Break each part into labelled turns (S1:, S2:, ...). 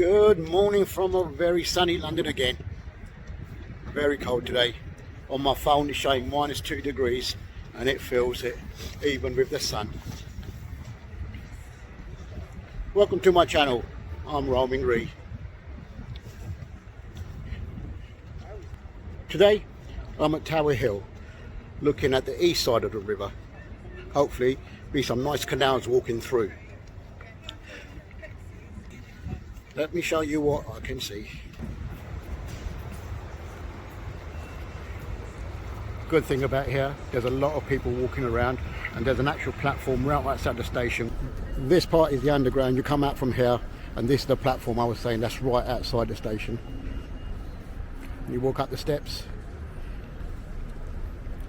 S1: Good morning from a very sunny London again. Very cold today. On my phone it's showing -2 degrees and it feels it even with the sun. Welcome to my channel. I'm Roaming Ree. Today I'm at Tower Hill looking at the east side of the river. Hopefully be some nice canals walking through. Let me show you what I can see. Good thing about here, there's a lot of people walking around and there's an actual platform right outside the station. This part is the underground. You come out from here and this is the platform I was saying, that's right outside the station. You walk up the steps.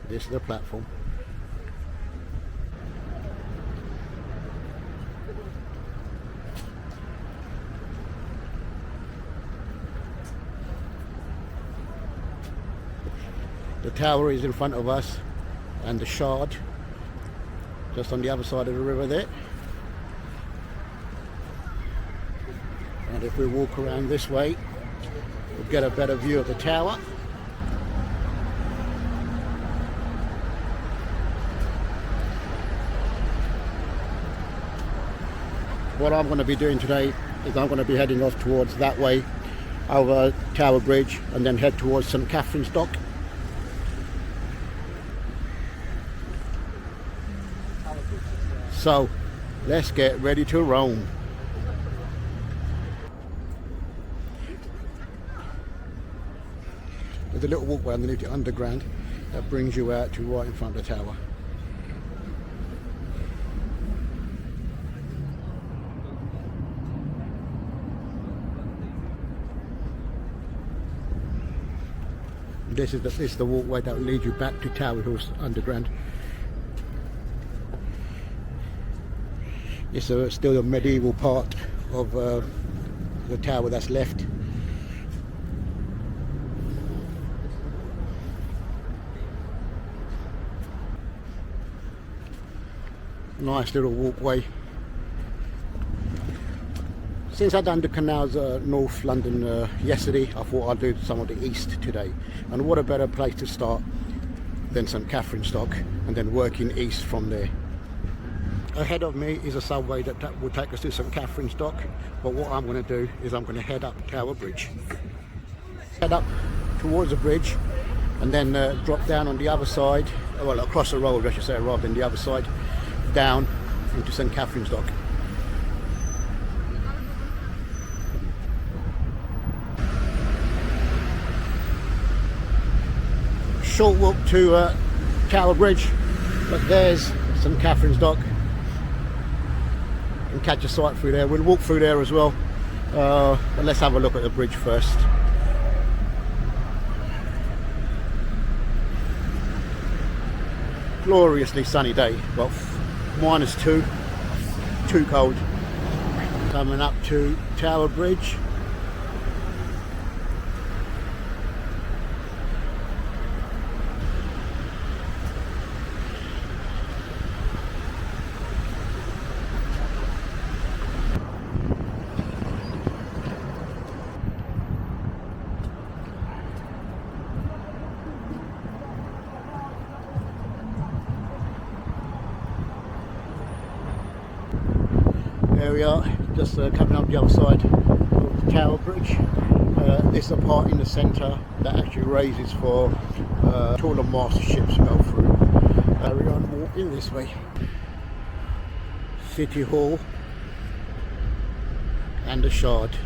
S1: This is the platform. The tower is in front of us and the Shard just on the other side of the river there. And if we walk around this way, we'll get a better view of the tower. What I'm going to be doing today is I'm going to be heading off towards that way over Tower Bridge and then head towards St Katharine's Dock. So let's get ready to roam. There's a little walkway underneath the underground that brings you out to right in front of the tower. This is the walkway that will lead you back to Tower Hill underground. It's still a medieval part of the tower that's left. Nice little walkway. Since I'd done the canals North London yesterday, I thought I'd do some of the east today. And what a better place to start than St Katharine's Dock and then working east from there. Ahead of me is a subway that will take us to St Katharine's Dock, but what I'm going to do is I'm going to head up Tower Bridge. Head up towards the bridge and then drop down on the other side, well across the road I should say, rather than the other side, down into St Katharine's Dock. Short walk to Tower Bridge, but there's St Katharine's Dock. And catch a sight through there. We'll walk through there as well, but let's have a look at the bridge first. Gloriously sunny day, but -2, too cold. Coming up to Tower Bridge. There we are, just coming up the other side of the Tower Bridge. This is a part in the centre that actually raises for taller mast ships to go through. Carry on walking this way. City Hall and the Shard.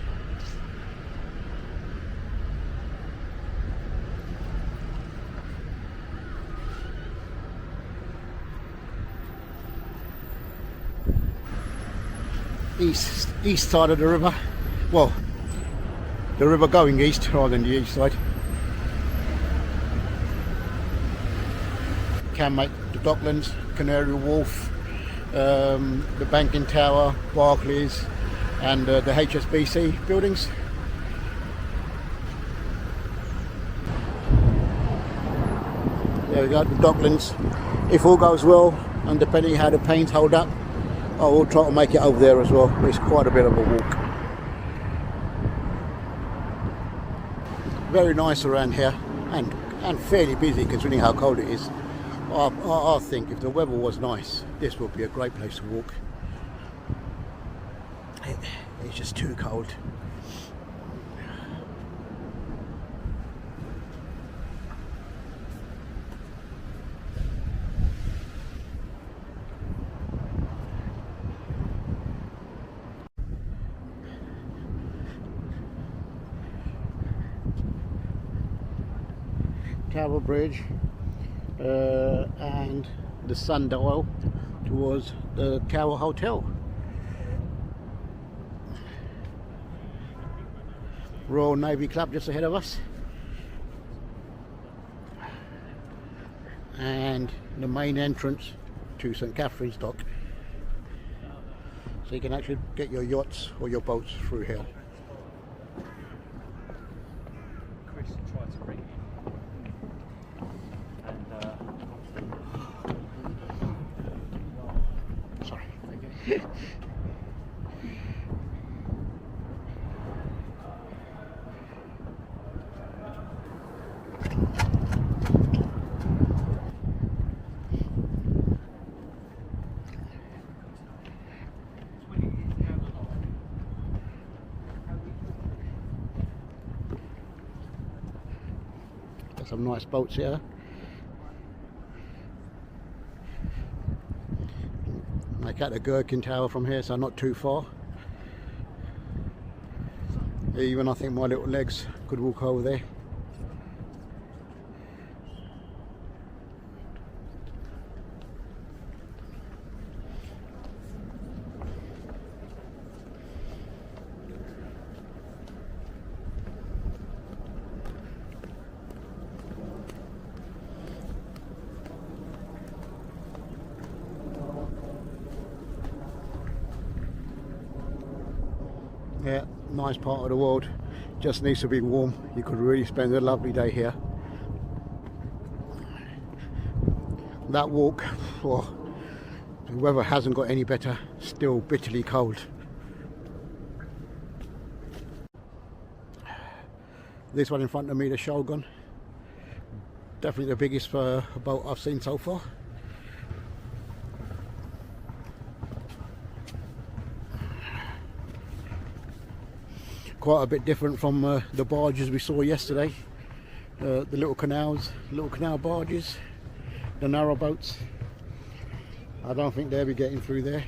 S1: East side of the river, well, the river going east rather than the east side. Can make the Docklands, Canary Wharf, the Banking Tower, Barclays and the HSBC buildings. There we go, the Docklands. If all goes well and depending how the paints hold up, I will try to make it over there as well. It's quite a bit of a walk. very nice around here, and fairly busy considering how cold it is. I think if the weather was nice, this would be a great place to walk. It's just too cold. Tower Bridge and the sundial towards the Tower Hotel. Royal Navy Club just ahead of us, and the main entrance to St Katharine's Dock, so you can actually get your yachts or your boats through here.
S2: Chris tried to ring and
S1: Sorry. Got some nice boats here. Make out the Gherkin Tower from here, so not too far. Even I think my little legs could walk over there. Yeah, nice part of the world. Just needs to be warm. You could really spend a lovely day here. That walk, oh, the weather hasn't got any better. Still bitterly cold. This one in front of me, the Shogun. Definitely the biggest boat I've seen so far. Quite a bit different from the barges we saw yesterday. The little canal barges, the narrow boats. I don't think they'll be getting through there.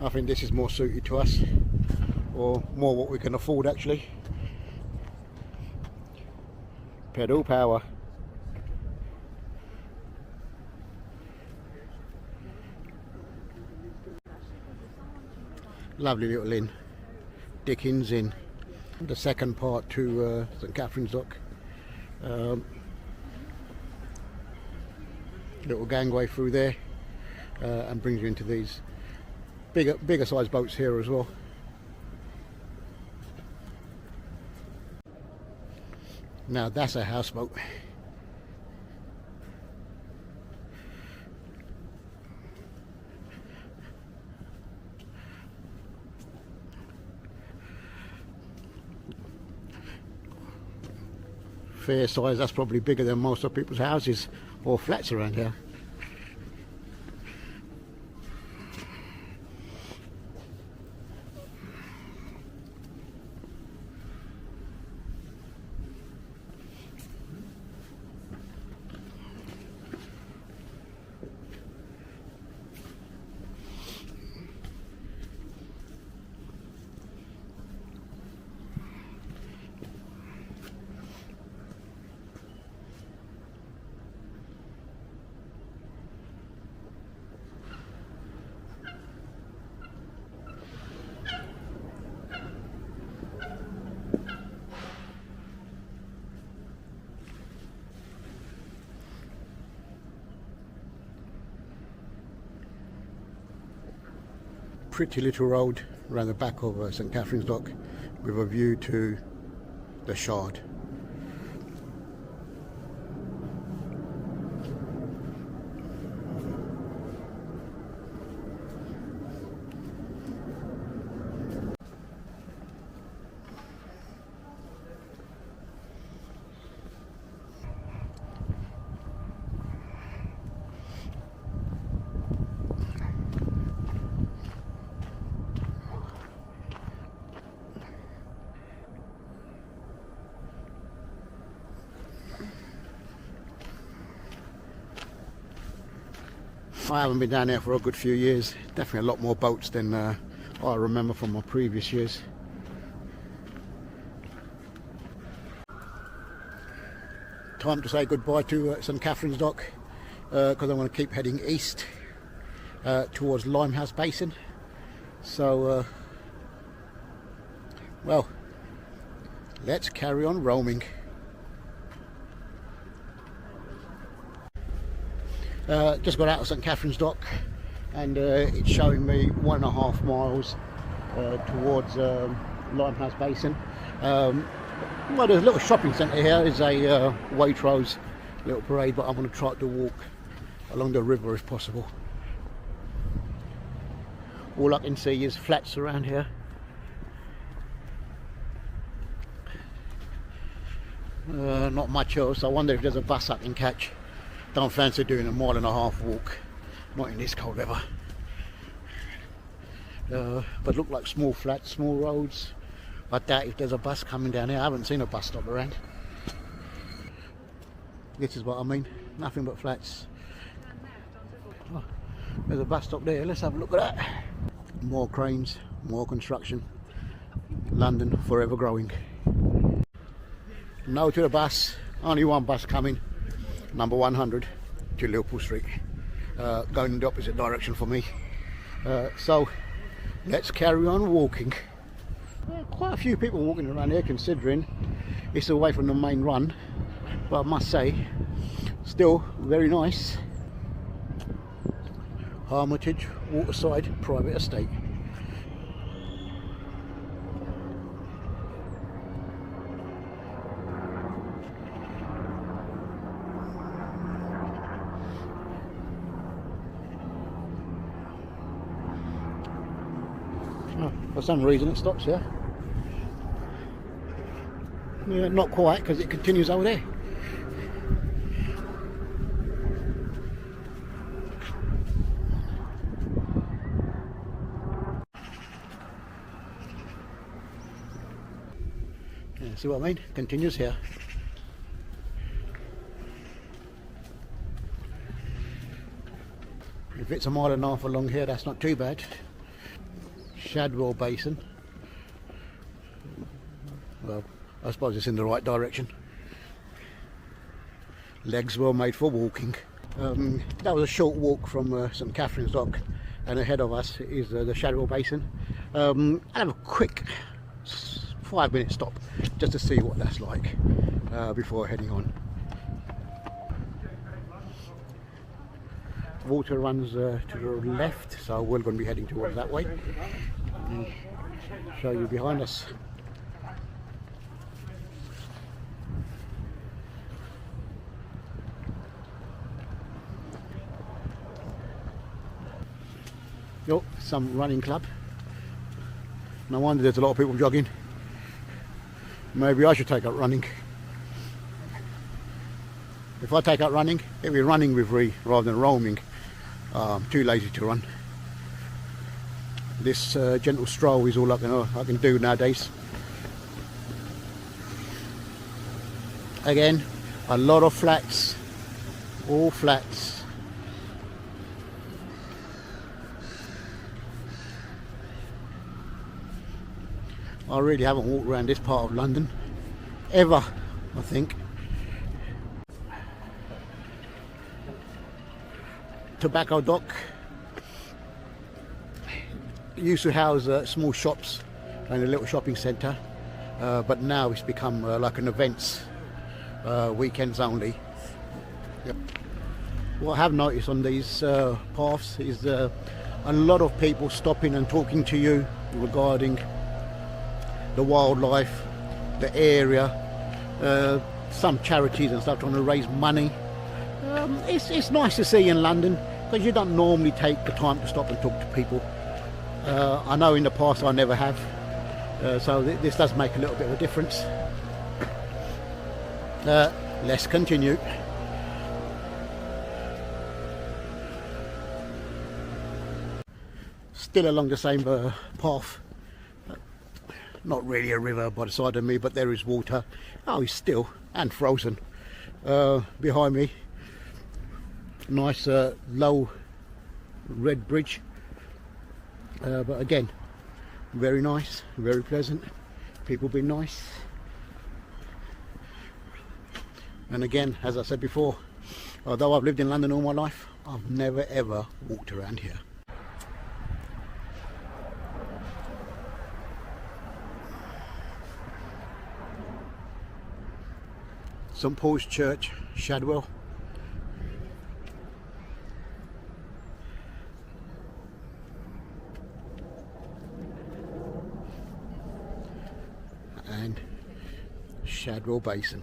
S1: I think this is more suited to us, or more what we can afford actually. Pedal power. Lovely little inn, Dickens Inn. The second part to St Katharine's Dock. Little gangway through there, and brings you into these bigger size boats here as well. Now that's a houseboat. Fair size, that's probably bigger than most of people's houses or flats around here. Pretty little road around the back of St Katharine's Dock with a view to the Shard. I haven't been down there for a good few years. Definitely a lot more boats than I remember from my previous years. Time to say goodbye to St Katharine's Dock, because I want to keep heading east towards Limehouse Basin. So well, let's carry on roaming. Just got out of St Katharine's Dock, and it's showing me 1.5 miles towards Limehouse Basin. Well, there's a little shopping centre here. There's a Waitrose little parade, but I'm going to try to walk along the river if possible. All I can see is flats around here. Not much else. I wonder if there's a bus I can catch. Don't fancy doing a 1.5 mile walk, not in this cold weather. But look like small flats, small roads. I doubt if there's a bus coming down here. I haven't seen a bus stop around. This is what I mean, nothing but flats. Oh, there's a bus stop there, let's have a look at that. More cranes, more construction. London forever growing. No to the bus, only one bus coming. Number 100 to Liverpool Street. Going in the opposite direction for me. So let's carry on walking. Quite a few people walking around here, considering it's away from the main run, but I must say still very nice. Hermitage Waterside Private Estate. Oh, for some reason it stops here. Yeah, not quite, because it continues over there. Yeah, see what I mean? Continues here. If it's a 1.5 miles along here, that's not too bad. Shadwell Basin. Well, I suppose it's in the right direction. Legs well made for walking. That was a short walk from St Katharine's Dock, and ahead of us is the Shadwell Basin. I'll have a quick 5-minute stop just to see what that's like before heading on. Water runs to the left, so we're going to be heading towards that way. Show you behind us. Oh, some running club. No wonder there's a lot of people jogging. Maybe I should take up running. If I take up running, it'll be running with Ree rather than roaming. I'm too lazy to run. This gentle stroll is all I can do nowadays. Again, a lot of flats, all flats. I really haven't walked around this part of London ever, I think. Tobacco Dock used to house small shops and a little shopping centre, but now it's become like an events, weekends only. Yep. What I have noticed on these paths is a lot of people stopping and talking to you regarding the wildlife, the area, some charities and stuff trying to raise money. It's nice to see in London, because you don't normally take the time to stop and talk to people. I know in the past I never have, so this does make a little bit of a difference. Let's continue. Still along the same path. Not really a river by the side of me, but there is water. Oh, it's still and frozen. Behind me, nice low red bridge, but again, very nice, very pleasant, people been nice. And again, as I said before, although I've lived in London all my life, I've never ever walked around here. St Paul's Church, Shadwell. And Shadwell Basin.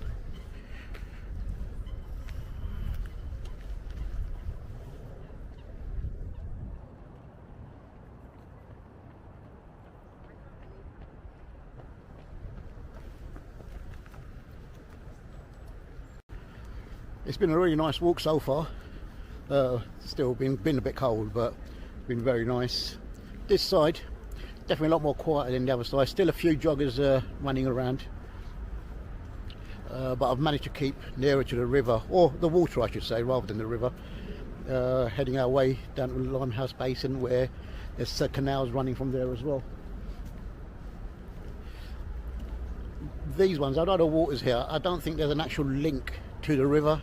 S1: It's been a really nice walk so far. Still been a bit cold, but been very nice. This side definitely a lot more quieter than the other side. Still a few joggers running around, but I've managed to keep nearer to the river, or the water I should say, rather than the river. Heading our way down to the Limehouse Basin, where there's canals running from there as well. These ones, although the water's here, I don't think there's an actual link to the river.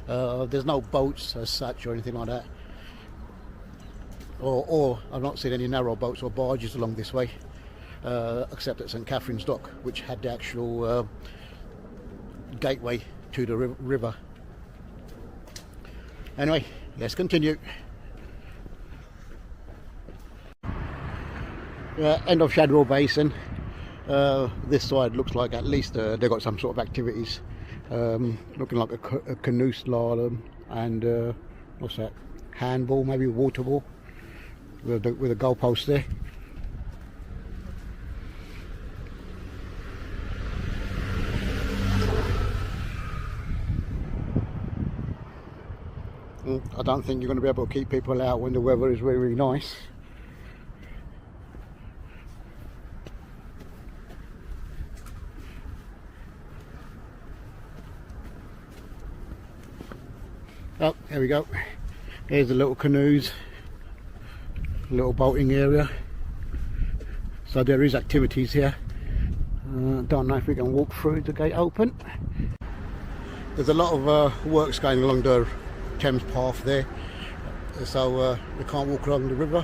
S1: There's no boats as such or anything like that, or I've not seen any narrow boats or barges along this way, except at St Katharine's Dock, which had the actual gateway to the river. Anyway, let's continue. End of Shadwell Basin. This side looks like at least they've got some sort of activities. Looking like a canoe slalom and what's that, handball, maybe water ball with a goalpost there. I don't think you're going to be able to keep people out when the weather is really, really nice. Oh, there we go. Here's the little canoes, little boating area. So there is activities here. Don't know if we can walk through the gate open. There's a lot of works going along the Thames path there, so we can't walk along the river.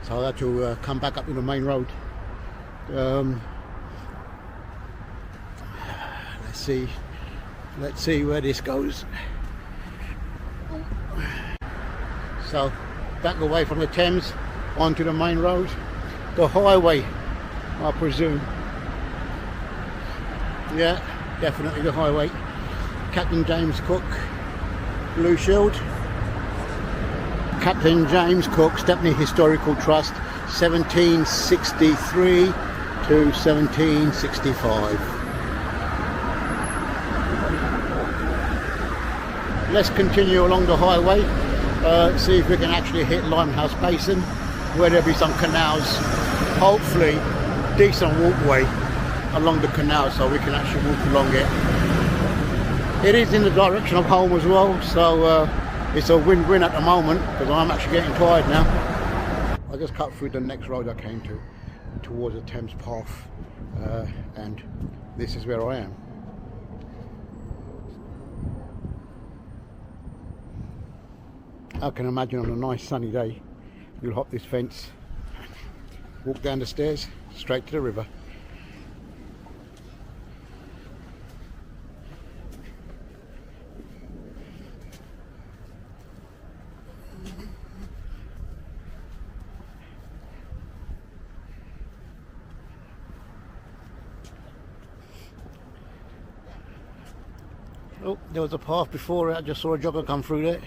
S1: So I had to come back up to the main road. Let's see where this goes. So back away from the Thames onto the main road, the highway, I presume. Yeah, definitely the highway. Captain James Cook, Blue Shield. Captain James Cook, Stepney Historical Trust, 1763 to 1765. Let's continue along the highway, see if we can actually hit Limehouse Basin, where there'll be some canals, hopefully decent walkway along the canal so we can actually walk along it. It is in the direction of home as well, so it's a win-win at the moment because I'm actually getting tired now. I just cut through the next road I came to, towards the Thames path, and this is where I am. I can imagine on a nice sunny day, you'll hop this fence, walk down the stairs, straight to the river. Oh, there was a path before it. I just saw a jogger come through there.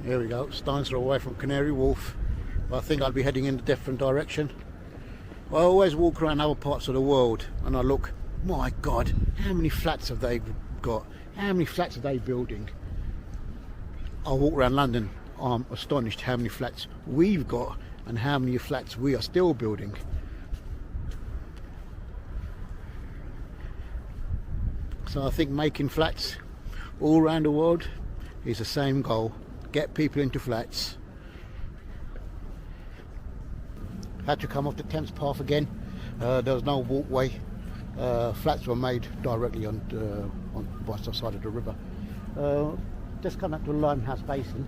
S1: There we go, stones throw away from Canary Wharf. But I think I'll be heading in a different direction. I always walk around other parts of the world and I look, my God, how many flats have they got? How many flats are they building? I walk around London, I'm astonished how many flats we've got and how many flats we are still building. So I think making flats all around the world is the same goal. Get people into flats. Had to come off the Thames path again. There was no walkway. Flats were made directly on both side of the river. Just come up to the Limehouse Basin,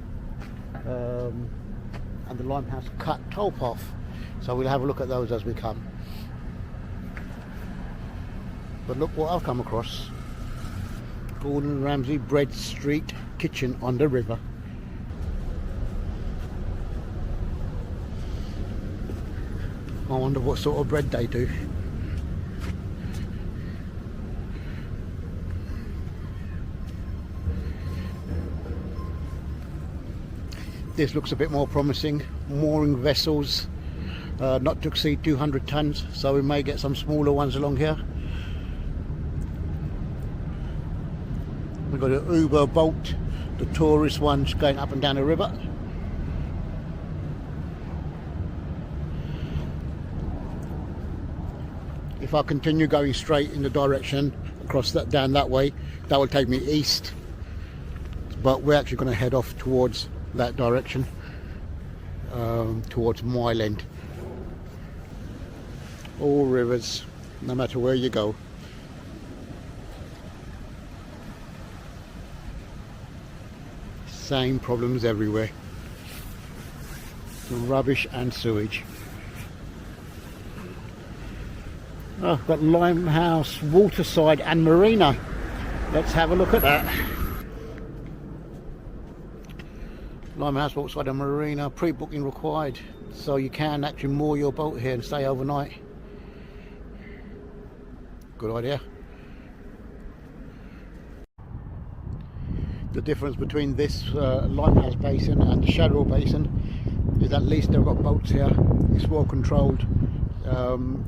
S1: and the Limehouse cut toll path. So we'll have a look at those as we come. But look what I've come across. Gordon Ramsay Bread Street Kitchen on the river. I wonder what sort of bread they do. This looks a bit more promising. Mooring vessels, not to exceed 200 tons, so we may get some smaller ones along here. We've got an Uber boat, the tourist ones going up and down the river. If I continue going straight in the direction across that down that way, that will take me east. But we're actually going to head off towards that direction, towards Mile End. All rivers, no matter where you go. Same problems everywhere. Rubbish and sewage. Oh, I've got Limehouse, Waterside and Marina. Let's have a look at that. Limehouse, Waterside and Marina, pre-booking required. So you can actually moor your boat here and stay overnight. Good idea. The difference between this Limehouse Basin and the Shadwell Basin is at least they've got boats here. It's well controlled.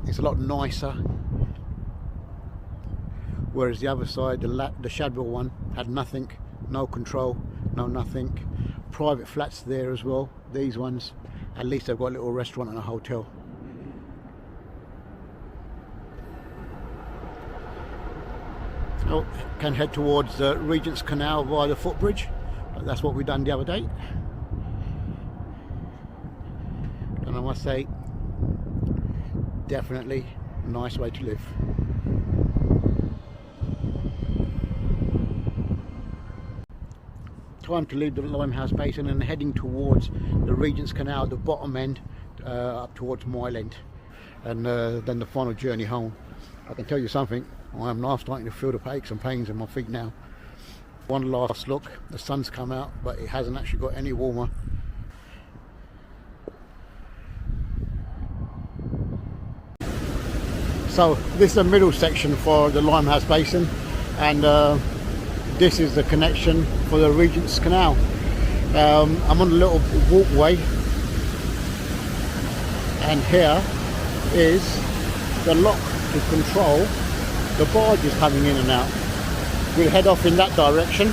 S1: It's a lot nicer, whereas the other side, the Shadwell one, had nothing, no control, no nothing. Private flats there as well. These ones, at least they've got a little restaurant and a hotel. Oh, can head towards Regent's Canal via the footbridge. That's what we done the other day, and I must say, definitely a nice way to live. Time to leave the Limehouse Basin and heading towards the Regent's Canal, the bottom end, up towards Mile End, and then the final journey home. I can tell you something, I am now starting to feel the aches and pains in my feet now. One last look, the sun's come out, but it hasn't actually got any warmer. So this is the middle section for the Limehouse Basin, and this is the connection for the Regent's Canal. I'm on a little walkway, and here is the lock to control the barges coming in and out. We'll head off in that direction.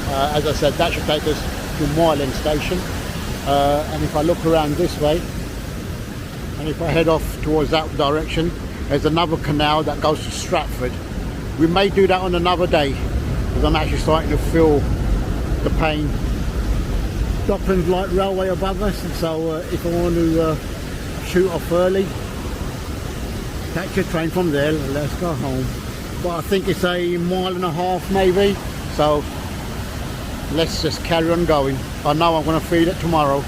S1: As I said, that should take us to Mile End Station, and if I look around this way, and if I head off towards that direction, there's another canal that goes to Stratford. We may do that on another day, because I'm actually starting to feel the pain. Docklands Light Railway above us, and so if I want to shoot off early, catch a train from there, let's go home. But I think it's a mile and a half maybe, so let's just carry on going. I know I'm going to feed it tomorrow.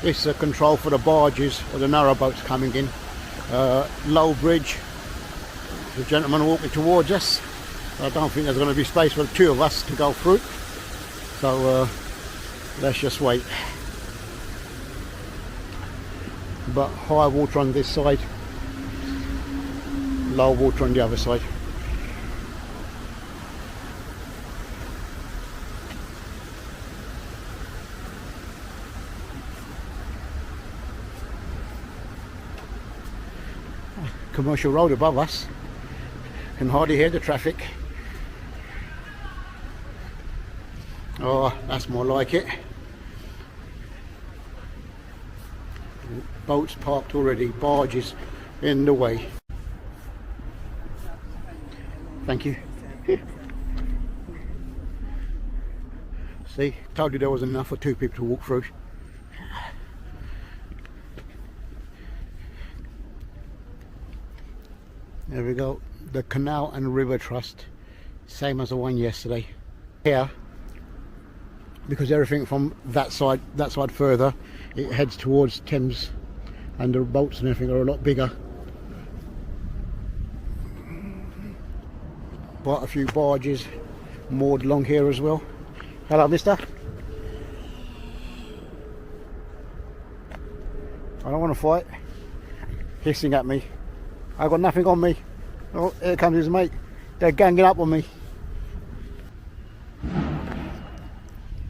S1: This is a control for the barges or the narrow boats coming in. Low bridge. The gentleman walking towards us. I don't think there's going to be space for the two of us to go through. So let's just wait. But high water on this side, low water on the other side. Commercial road above us. Can hardly hear the traffic. Oh, that's more like it. Boats parked already, barges in the way. Thank you. See, told you there wasn't enough for 2 people to walk through. There we go, the Canal and River Trust, same as the one yesterday. Here, because everything from that side further, it heads towards Thames, and the boats and everything are a lot bigger. Quite a few barges moored along here as well. Hello, mister. I don't want to fight. Hissing at me. I've got nothing on me. Oh, here comes his mate. They're ganging up on me.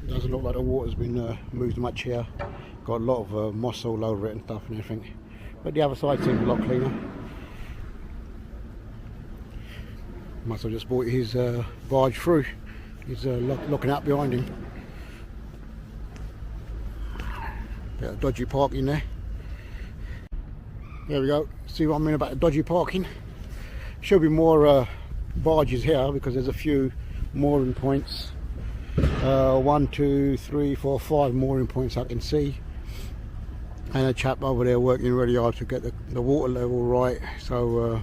S1: Doesn't look like the water's been moved much here. Got a lot of moss all over it and stuff and everything. But the other side seems a lot cleaner. Must have just brought his barge through. He's locking up behind him. Bit of dodgy parking there. There we go. See what I mean about the dodgy parking? Should be more barges here because there's a few mooring points. 1, 2, 3, 4, 5 mooring points I can see. And a chap over there working really hard to get the water level right. So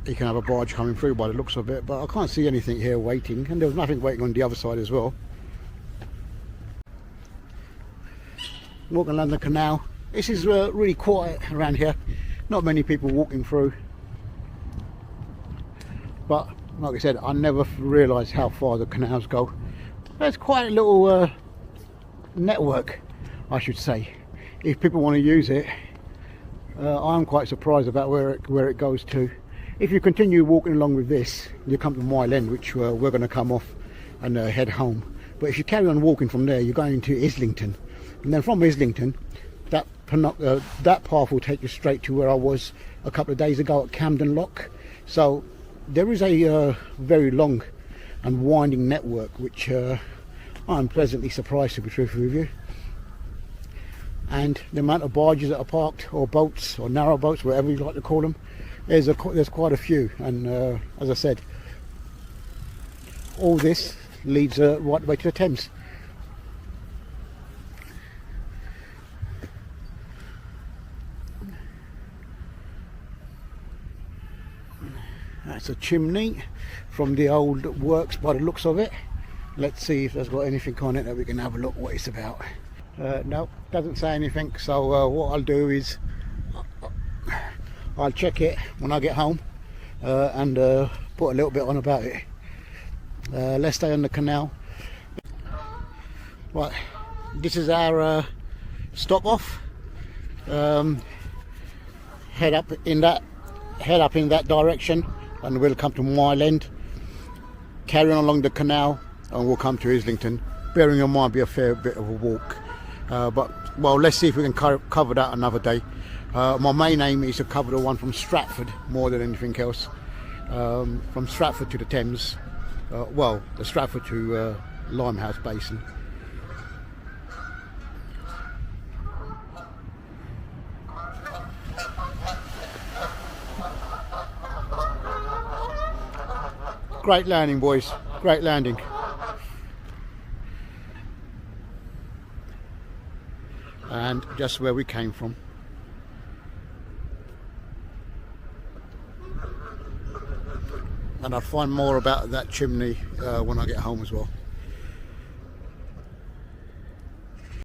S1: he can have a barge coming through by the looks of it, but I can't see anything here waiting, and there's nothing waiting on the other side as well. Walking along the canal. This is really quiet around here, not many people walking through, but like I said, I never realised how far the canals go. There's quite a little network, I should say, if people want to use it. I'm quite surprised about where it goes to. If you continue walking along with this, you come to Mile End, which we're going to come off and head home. But if you carry on walking from there, you're going into Islington, and then from Islington, that path will take you straight to where I was a couple of days ago at Camden Lock. So there is a very long and winding network, which I'm pleasantly surprised, to be truthful with you. And the amount of barges that are parked, or boats, or narrow boats, whatever you like to call them, there's quite a few. And as I said, all this leads right away to the Thames. That's a chimney from the old works by the looks of it. Let's see if there's got anything on it that we can have a look what it's about. No, doesn't say anything. So what I'll do is I'll check it when I get home and put a little bit on about it. Let's stay on the canal. Right, this is our stop off. Head up in that direction, and we'll come to Mile End, carry on along the canal, and we'll come to Islington. Bearing in mind, be a fair bit of a walk, but well, let's see if we can cover that another day. My main aim is to cover the one from Stratford more than anything else, from Stratford to the Thames, well, the Stratford to Limehouse Basin. Great landing, boys, great landing. And just where we came from. And I'll find more about that chimney when I get home as well.